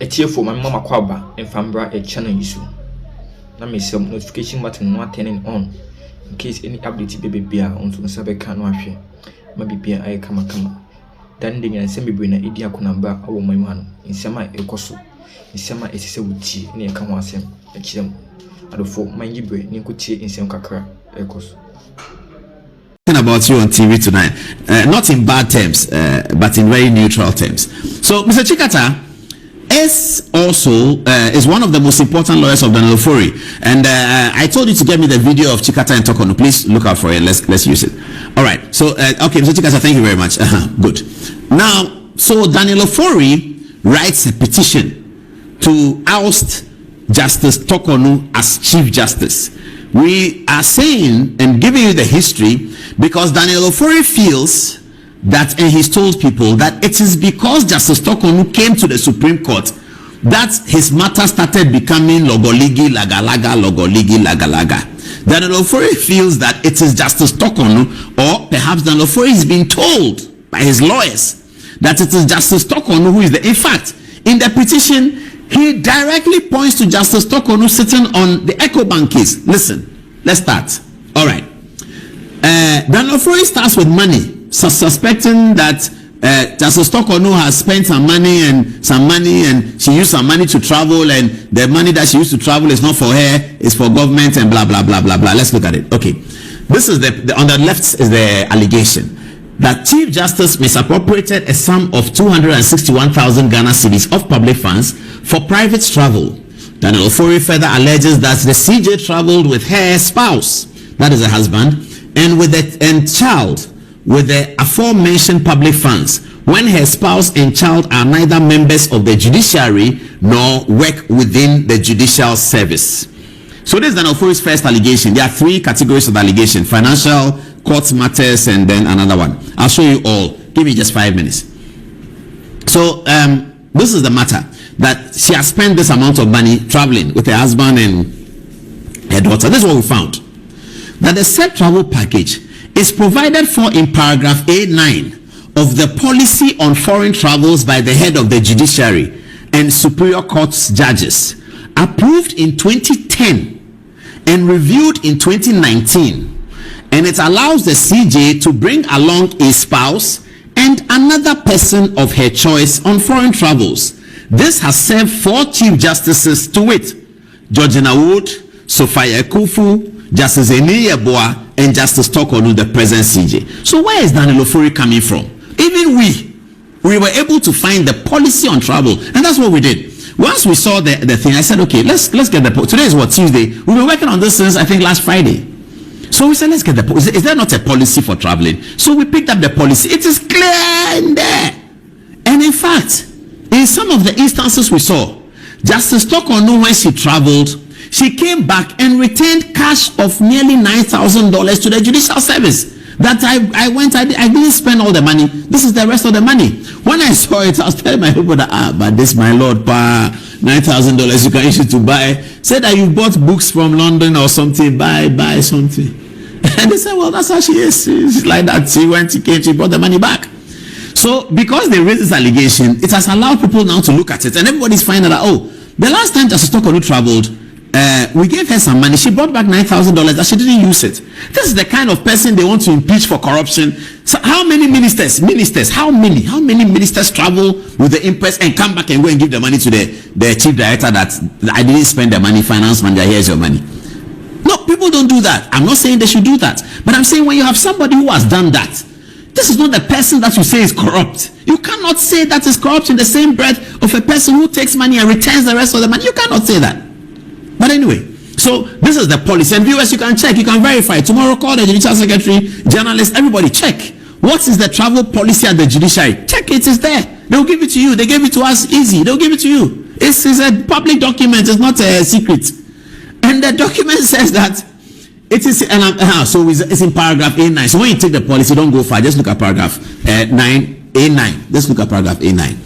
etiefo mama kwaba enfambra e channel isu na me say notification button no turning on in case any update be on to sabe kan no ahwe ma bibia ay kama dan de nyan se bebre na edi akonamba awo mamu hanu nsema ekoso nsema esise wuti na e ka ho asem e kirem adofo manyibre ni nkotie nsem kakra ekoso. About you on TV tonight, not in bad terms, but in very neutral terms. So, Mr. Chikata is also is one of the most important lawyers of Daniel Ofori, and I told you to get me the video of Chikata and Torkornoo. Please look out for it. Let's use it. All right. So, okay, Mr. Chikata, thank you very much. Good. Now, so Daniel Ofori writes a petition to oust Justice Torkornoo as Chief Justice. We are saying and giving you the history because Daniel Ofori feels that, and he's told people that it is because Justice Torkornoo came to the Supreme Court that his matter started becoming logoligi lagalaga logoligi lagalaga. Daniel Ofori feels that it is Justice Torkornoo, or perhaps Daniel Ofori is being told by his lawyers that it is Justice Torkornoo who is the. In fact, in the petition, he directly points to Justice Torkornoo sitting on the EcoBank case. Listen, let's start. All right. Daniel Ofori starts with money, suspecting that Justice Torkornoo has spent some money, and she used some money to travel, and the money that she used to travel is not for her, it's for government, and blah blah blah blah blah. Let's look at it. Okay, this is the on the left is the allegation that Chief Justice misappropriated a sum of 261,000 Ghana cedis of public funds for private travel. Daniel Ofori further alleges that the CJ traveled with her spouse, that is her husband, and with the child with the aforementioned public funds, when her spouse and child are neither members of the judiciary nor work within the judicial service. So this is Daniel Ofori's first allegation. There are three categories of allegation: financial, court matters, and then another one. I'll show you all. Give me just 5 minutes. So this is the matter, that she has spent this amount of money traveling with her husband and her daughter. This is what we found, that the said travel package is provided for in paragraph A9 of the policy on foreign travels by the head of the judiciary and superior courts judges, approved in 2010 and reviewed in 2019, and it allows the CJ to bring along a spouse and another person of her choice on foreign travels. This has served 4 chief justices, to wit, Georgina Wood, Sophia Kufu, Justice Eni Yeboah, and Justice Torkornoo, the present CJ. So where is Daniel Ofori coming from? Even we were able to find the policy on travel, and that's what we did. Once we saw the thing, I said, okay, let's get the today is what, Tuesday. We've been working on this since I think last Friday. So we said, let's get the policy. Is there not a policy for traveling? So we picked up the policy. It is clear in there. And in fact, in some of the instances we saw, Justice Torkornoo, when she traveled, she came back and returned cash of nearly $9,000 to the judicial service. That I didn't spend all the money. This is the rest of the money. When I saw it, I was telling my people that, but this, my lord, $9,000 you can issue to buy. Said that you bought books from London or something, buy something. And they said, well, that's how she is. She's like that. She went, she came, she brought the money back. So because they raised this allegation, it has allowed people now to look at it, and everybody's finding out, oh, the last time Justice Torkornoo traveled, we gave her some money. She brought back $9,000 that she didn't use it. This is the kind of person they want to impeach for corruption. So how many ministers, how many ministers travel with the impress and come back and go and give the money to the chief director that I didn't spend the money, finance manager, here's your money. No, people don't do that. I'm not saying they should do that, but I'm saying when you have somebody who has done that, this is not the person that you say is corrupt. You cannot say that is corrupt in the same breath of a person who takes money and returns the rest of the money. You cannot say that. But anyway, so this is the policy, and viewers, you can check, you can verify. Tomorrow, call the judicial secretary, journalists, everybody, check. What is the travel policy at the judiciary? Check it, it's there. They'll give it to you. They gave it to us easy. They'll give it to you. It's a public document. It's not a secret. And the document says that it is, so it's in paragraph A9. So when you take the policy, don't go far. Just look at paragraph 9, A9. Just look at paragraph A9.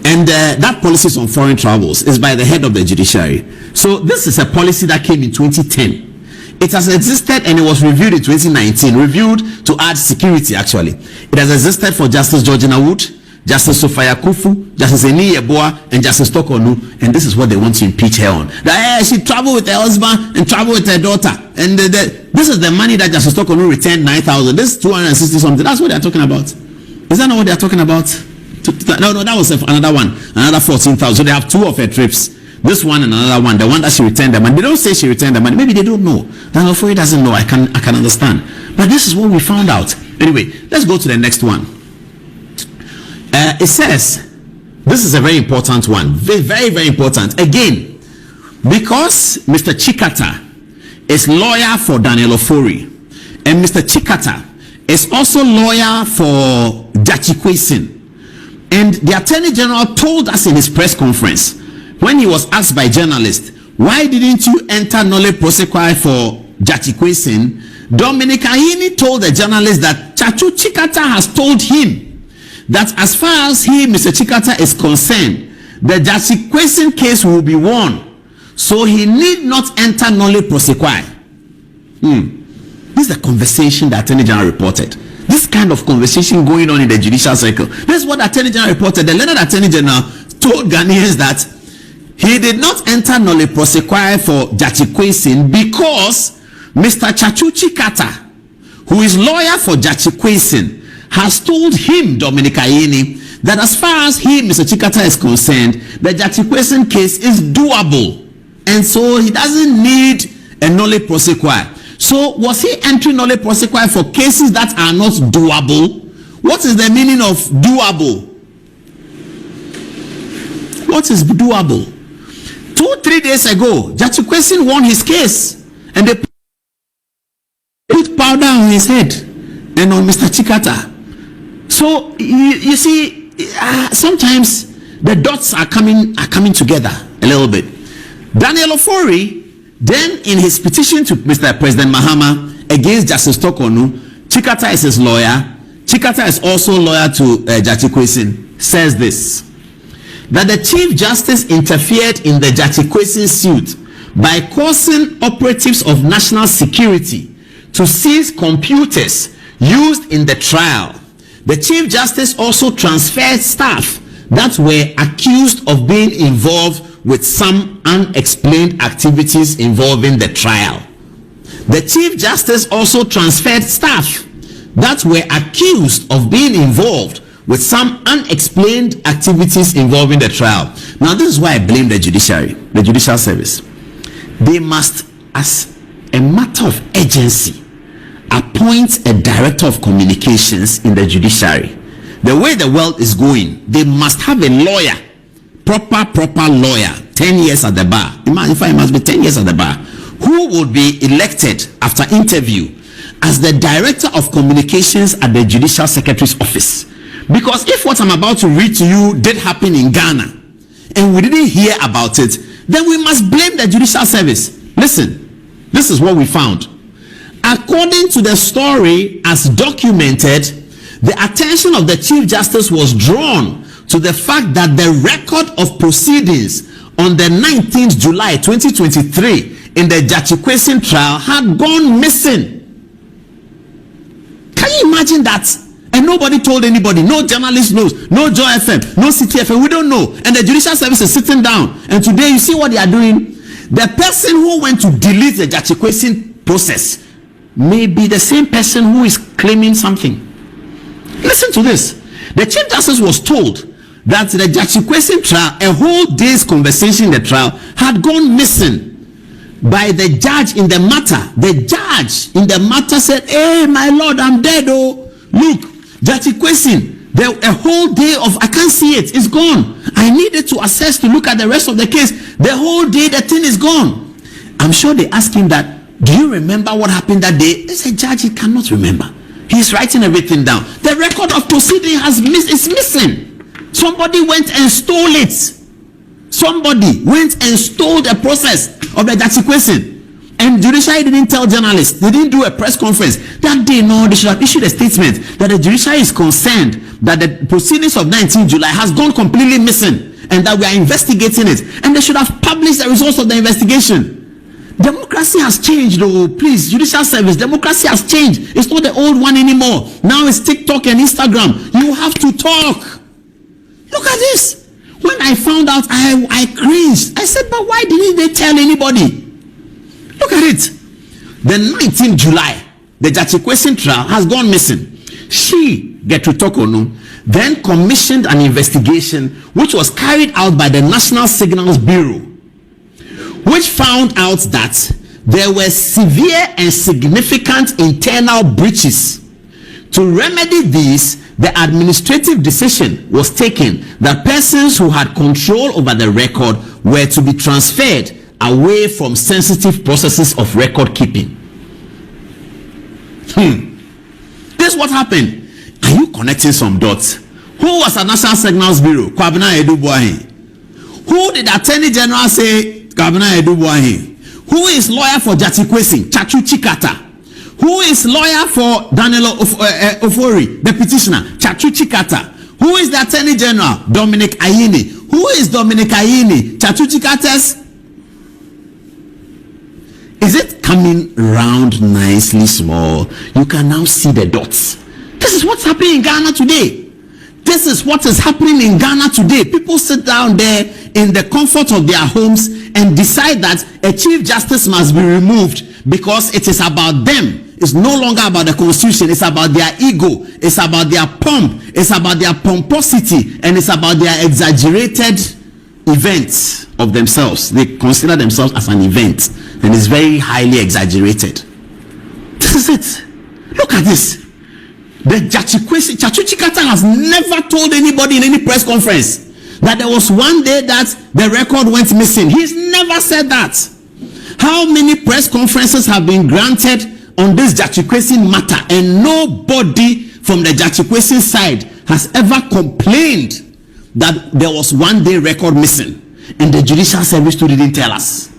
And that policy is on foreign travels. It's by the head of the judiciary. So this is a policy that came in 2010. It has existed and it was reviewed in 2019. Reviewed to add security, actually. It has existed for Justice Georgina Wood, Justice Sophia Kufu, Justice Eni Yeboah, and Justice Torkornoo, and this is what they want to impeach her on. That she traveled with her husband and traveled with her daughter, and this is the money that Justice Torkornoo returned 9,000. This is 260 something. That's what they're talking about. Is that not what they're talking about? No, that was another one, another 14,000. So they have two of her trips. This one and another one, the one that she returned the money. They don't say she returned the money. Maybe they don't know. Then Ofori doesn't know. I can understand. But this is what we found out. Anyway, let's go to the next one. It says, this is a very important one. Very, very, very important. Again, because Mr. Chikata is lawyer for Daniel Ofori, and Mr. Chikata is also lawyer for Judicial. And the Attorney General told us in his press conference, when he was asked by journalists, why didn't you enter nolle prosequi for Judicial? Dominic Ayini told the journalist that Chachu Chikata has told him that as far as he, Mr. Chikata, is concerned, the Judicial case will be won. So he need not enter nolle prosequi. This is the conversation the Attorney General reported. This kind of conversation going on in the judicial circle. This is what the Attorney General reported. The learned Attorney General told Ghanaians that he did not enter nolle prosequi for Judicial because Mr. Chachu Chikata, who is lawyer for Judicial, has told him, Dominic Ayini, that as far as he, Mr. Chikata, is concerned, the Judicial case is doable. And so he doesn't need a nolle prosequi. So was he entering nolle prosequi for cases that are not doable? What is the meaning of doable? What is doable? 2-3 days ago, Judicial won his case, and they put powder on his head and on Mr. Chikata. So you see, sometimes the dots are coming together a little bit. Daniel Ofori, then in his petition to Mr. President Mahama against Justice Torkornoo, Chikata is his lawyer. Chikata is also lawyer to Judicial, says this, that the Chief Justice interfered in the Judicial suit by causing operatives of national security to seize computers used in the trial. The Chief Justice also transferred staff that were accused of being involved with some unexplained activities involving the trial. The Chief Justice also transferred staff that were accused of being involved with some unexplained activities involving the trial. Now, this is why I blame the judiciary, the judicial service. They must, as a matter of urgency, appoint a director of communications in the judiciary. The way the world is going, they must have a lawyer, proper lawyer, 10 years at the bar. In fact, it must be 10 years at the bar, who would be elected after interview as the director of communications at the Judicial Secretary's office. Because if what I'm about to read to you did happen in Ghana and we didn't hear about it, then we must blame the judicial service. Listen, this is what we found. According to the story as documented, the attention of the Chief Justice was drawn to the fact that the record of proceedings on the 19th July 2023 in the Judicial trial had gone missing. Can you imagine that? And nobody told anybody. No journalist knows. No Joy FM. No City FM. We don't know. And the judicial service is sitting down. And today you see what they are doing. The person who went to delete the Judicial process may be the same person who is claiming something. Listen to this. The Chief Justice was told that the Judicial trial, a whole day's conversation in the trial, had gone missing by the judge in the matter. The judge in the matter said, "Hey, my lord, I'm dead. Oh, look, Judicial, a whole day of, I can't see it. It's gone. I needed to assess to look at the rest of the case. The whole day, the thing is gone." I'm sure they asked him that, "Do you remember what happened that day?" He said, "Judge, he cannot remember. He's writing everything down. The record of proceeding is missing. Somebody went and stole it. Somebody went and stole the process of the Judicial. And judiciary didn't tell journalists. They didn't do a press conference that day. No, they should have issued a statement that the judiciary is concerned that the proceedings of 19th July has gone completely missing and that we are investigating it. And they should have published the results of the investigation. Democracy has changed, though. Please, judicial service, democracy has changed. It's not the old one anymore. Now it's TikTok and Instagram. You have to talk. Look at this. When I found out, I cringed. I said, but why didn't they tell anybody? Look at it. The 19th July, the Judicial trial has gone missing. She, Torkornoo, then commissioned an investigation which was carried out by the National Signals Bureau, which found out that there were severe and significant internal breaches. To remedy these, the administrative decision was taken that persons who had control over the record were to be transferred away from sensitive processes of record keeping. This is what happened. Are you connecting some dots? Who was at National Signals Bureau? Ay3hu. Who did Attorney General say? Ay3hu. Who is lawyer for Jatikwesi? Chachu Chikata. Who is lawyer for Daniel Ofori, the petitioner? Chachu Chikata. Who is the Attorney General? Dominic Ayini. Who is Dominic Ayini? Chachu Chikata's. Is it coming round nicely small? You can now see the dots. This is what's happening in Ghana today. This is what is happening in Ghana today. People sit down there in the comfort of their homes and decide that a Chief Justice must be removed because it is about them. It's no longer about the constitution. It's about their ego. It's about their pomp. It's about their pomposity. And it's about their exaggerated events of themselves. They consider themselves as an event. And it's very highly exaggerated. This is it. Look at this. The Chachu Chikata has never told anybody in any press conference that there was one day that the record went missing. He's never said that. How many press conferences have been granted on this Jatikwesi matter, and nobody from the Jatikwesi side has ever complained that there was one day record missing, and the Judicial Service too didn't tell us.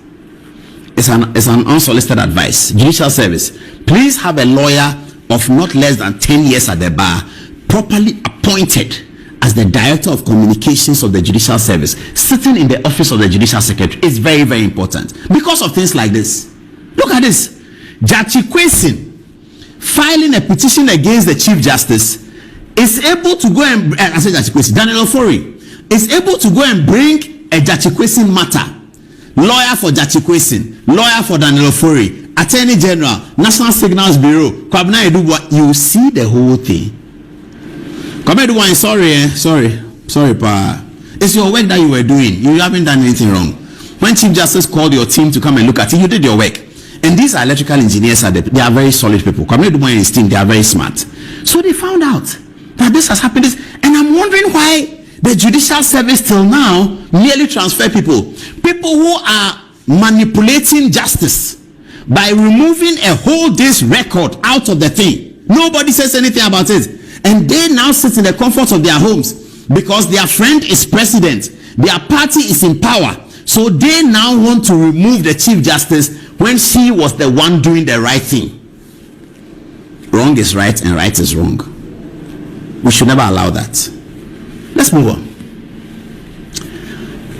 It's an unsolicited advice. Judicial Service, please have a lawyer of not less than 10 years at the bar, properly appointed as the Director of Communications of the Judicial Service, sitting in the office of the Judicial Secretary. Is very, very important because of things like this. Look at this. Jatikwesi filing a petition against the Chief Justice is able to go and Daniel Ofori is able to go and bring a Jatikwesi matter. Lawyer for Jatikwesi, lawyer for Daniel Ofori, Attorney General, National Signals Bureau, Ay3hu. You see the whole thing. Sorry, pa. It's your work that you were doing. You haven't done anything wrong. When Chief Justice called your team to come and look at it, you did your work. And these are electrical engineers. They are very solid people. Ay3hu and his team, they are very smart. So they found out that this has happened. And I'm wondering why the Judicial Service till now merely transfer people who are manipulating justice by removing a whole day's record out of the thing. Nobody says anything about it. And they now sit in the comfort of their homes because their friend is president, their party is in power. So they now want to remove the Chief Justice when she was the one doing the right thing. Wrong is right and right is wrong. We should never allow that. Let's move on.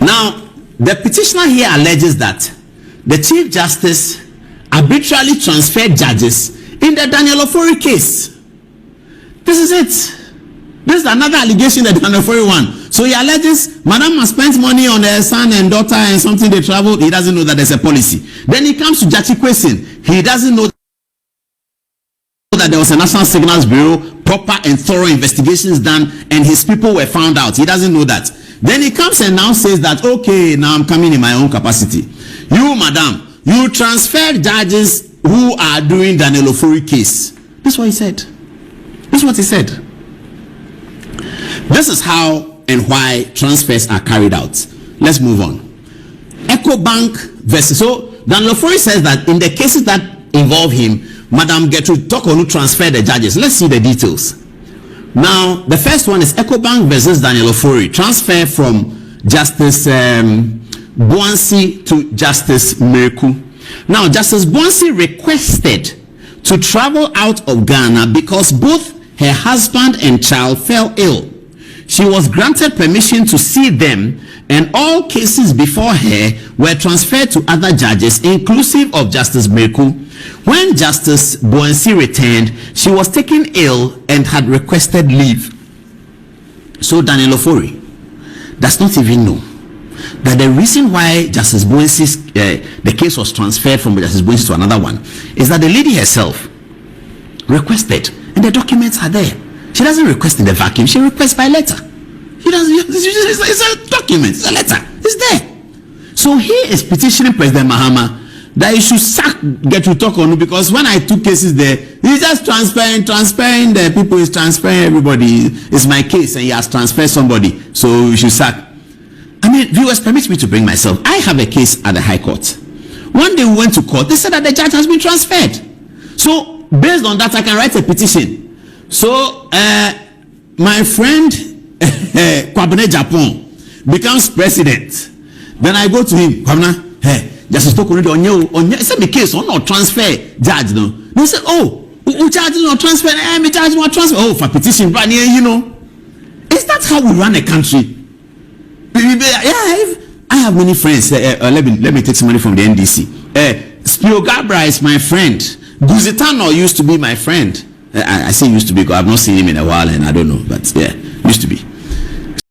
Now, the petitioner here alleges that the Chief Justice arbitrarily transferred judges in the Daniel Ofori case. This is it. This is another allegation that Daniel Ofori won. So he alleges Madam has spent money on her son and daughter and something they traveled. He doesn't know that there's a policy. Then he comes to Jatikwesi. He doesn't know that there was a National Signals Bureau, proper and thorough investigations done, and his people were found out. He doesn't know that. Then he comes and now says that, okay, now I'm coming in my own capacity. You, madam, you transferred judges who are doing Daniel Ofori case. This is what he said. This is what he said. This is how and why transfers are carried out. Let's move on. EcoBank versus, so Daniel Ofori says that in the cases that involve him, Madam Torkornoo transferred the judges. Let's see the details. Now, the first one is EcoBank versus Daniel Ofori. Transfer from Justice Boansi to Justice Mereku. Now, Justice Boansi requested to travel out of Ghana because both her husband and child fell ill. She was granted permission to see them, and all cases before her were transferred to other judges, inclusive of Justice Mereku. When Justice Boansi returned, she was taken ill and had requested leave. So Daniel Ofori, does not even know that the reason why Justice Bowensi's the case was transferred from Justice Bowensi to another one is that the lady herself requested, and the documents are there. She doesn't request in the vacuum, she requests by letter. She doesn't, it's a document, it's a letter, it's there. So he is petitioning President Mahama that he should sack Torkornoo, because when I took cases there, he's just transferring the people, he's transferring everybody. It's my case and he has transferred somebody, so you should sack. I mean, viewers, permit me to bring myself. I have a case at the High Court. One day we went to court, they said that the judge has been transferred. So based on that, I can write a petition. So my friend Kwabene Japan becomes president. Then I go to him, Kwabena, hey, Justice Torkornoo on say me case on not transfer judge no. They said, oh, who charge not transfer? Me charge not transfer. Oh, for petition, but you know, is that how we run a country? Yeah, I have many friends. Let me take some money from the NDC. Spiro Gabra is my friend. Guzitano used to be my friend. I say used to be because I've not seen him in a while and I don't know, but yeah, used to be.